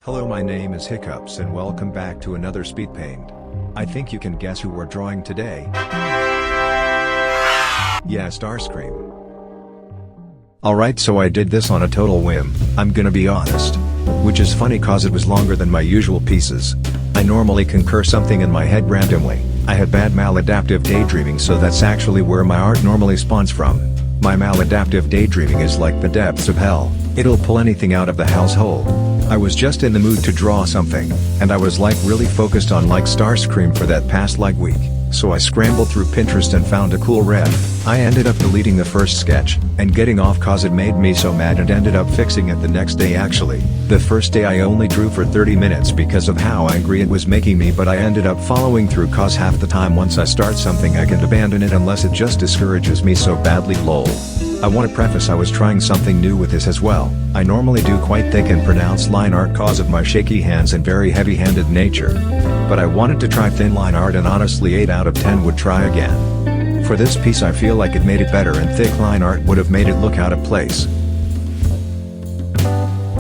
Hello, my name is Hiccups and welcome back to another speed paint. I think you can guess who we're drawing today. Yeah, Starscream. Alright, so I did this on a total whim, I'm gonna be honest. Which is funny cause it was longer than my usual pieces. I normally concur something in my head randomly. I had bad maladaptive daydreaming, so that's actually where my art normally spawns from. My maladaptive daydreaming is like the depths of hell, it'll pull anything out of the hell's hole. I was just in the mood to draw something, and I was like really focused on like Starscream for that past like week, so I scrambled through Pinterest and found a cool ref. I ended up deleting the first sketch, and getting off cause it made me so mad and ended up fixing it the next day actually. The first day I only drew for 30 minutes because of how angry it was making me, but I ended up following through cause half the time once I start something I can't abandon it unless it just discourages me so badly lol. I want to preface I was trying something new with this as well. I normally do quite thick and pronounced line art cause of my shaky hands and very heavy-handed nature. But I wanted to try thin line art and honestly 8 out of 10 would try again. For this piece I feel like it made it better and thick line art would have made it look out of place.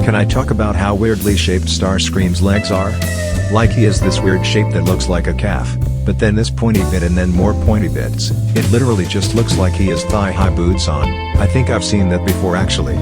Can I talk about how weirdly shaped Starscream's legs are? Like he has this weird shape that looks like a calf, but then this pointy bit and then more pointy bits. It literally just looks like he has thigh-high boots on. I think I've seen that before actually.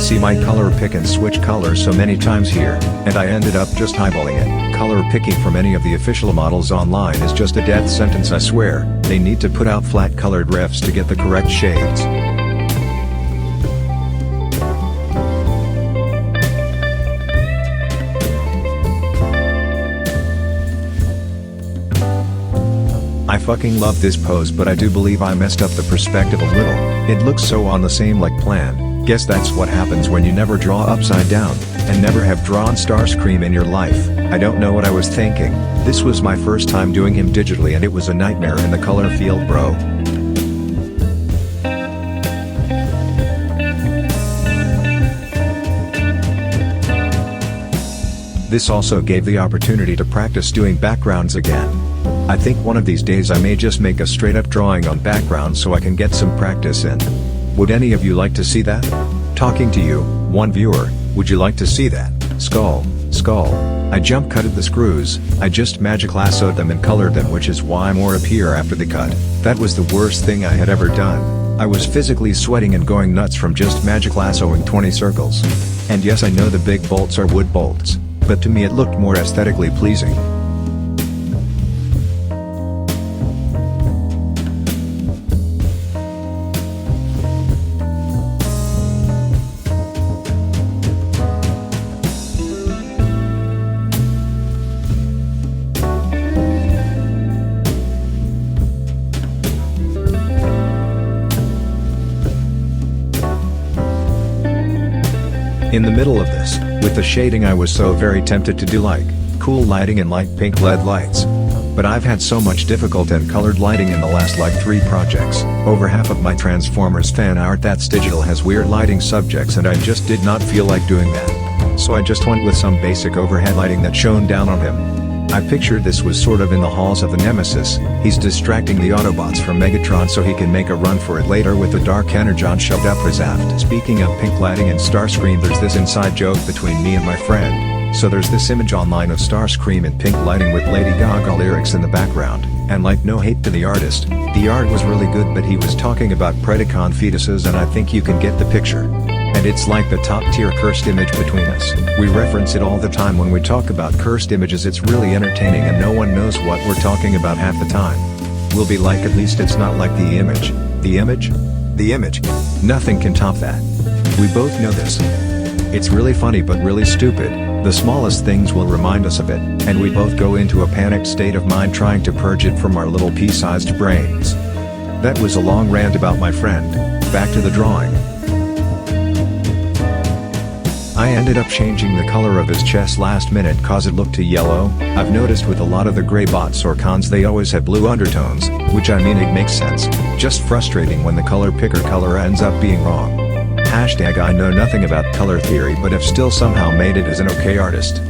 See my color pick and switch colors so many times here, and I ended up just eyeballing it. Color picking from any of the official models online is just a death sentence I swear. They need to put out flat colored refs to get the correct shades. I fucking love this pose, but I do believe I messed up the perspective a little. It looks so on the same like plan. Guess that's what happens when you never draw upside down, and never have drawn Starscream in your life. I don't know what I was thinking. This was my first time doing him digitally and it was a nightmare in the color field, bro. This also gave the opportunity to practice doing backgrounds again. I think one of these days I may just make a straight up drawing on background so I can get some practice in. Would any of you like to see that? Talking to you, one viewer, would you like to see that? Skull. I jump cutted the screws, I just magic lassoed them and colored them, which is why more appear after the cut. That was the worst thing I had ever done. I was physically sweating and going nuts from just magic lassoing 20 circles. And yes, I know the big bolts are wood bolts, but to me it looked more aesthetically pleasing. In the middle of this, with the shading I was so very tempted to do like, cool lighting and light pink LED lights. But I've had so much difficult and colored lighting in the last like 3 projects. Over half of my Transformers fan art that's digital has weird lighting subjects and I just did not feel like doing that. So I just went with some basic overhead lighting that shone down on him. I pictured this was sort of in the halls of the Nemesis. He's distracting the Autobots from Megatron so he can make a run for it later with the Dark Energon shoved up his aft. Speaking of pink lighting and Starscream, there's this inside joke between me and my friend. So there's this image online of Starscream in pink lighting with Lady Gaga lyrics in the background, and like no hate to the artist, the art was really good but he was talking about Predacon fetuses and I think you can get the picture. And it's like the top tier cursed image between us. We reference it all the time when we talk about cursed images. It's really entertaining and no one knows what we're talking about half the time. We'll be like, at least it's not like the image. The image? The image. Nothing can top that. We both know this. It's really funny but really stupid. The smallest things will remind us of it, and we both go into a panicked state of mind trying to purge it from our little pea-sized brains. That was a long rant about my friend. Back to the drawing. I ended up changing the color of his chest last minute cause it looked too yellow. I've noticed with a lot of the gray bots or cons they always have blue undertones, which I mean it makes sense, just frustrating when the color picker color ends up being wrong. Hashtag I know nothing about color theory but have still somehow made it as an okay artist.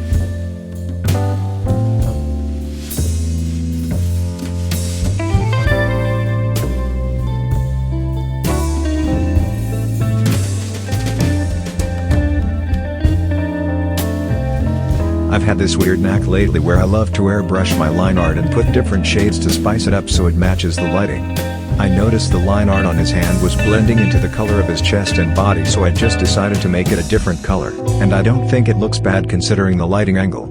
I've had this weird knack lately where I love to airbrush my line art and put different shades to spice it up so it matches the lighting. I noticed the line art on his hand was blending into the color of his chest and body, so I just decided to make it a different color, and I don't think it looks bad considering the lighting angle.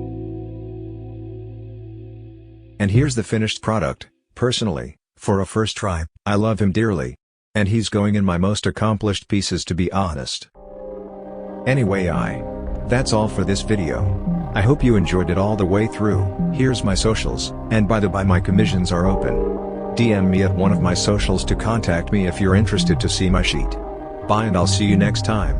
And here's the finished product. Personally, for a first try, I love him dearly. And he's going in my most accomplished pieces to be honest. Anyway, that's all for this video. I hope you enjoyed it all the way through. Here's my socials, and by the by my commissions are open. DM me at one of my socials to contact me if you're interested to see my sheet. Bye and I'll see you next time.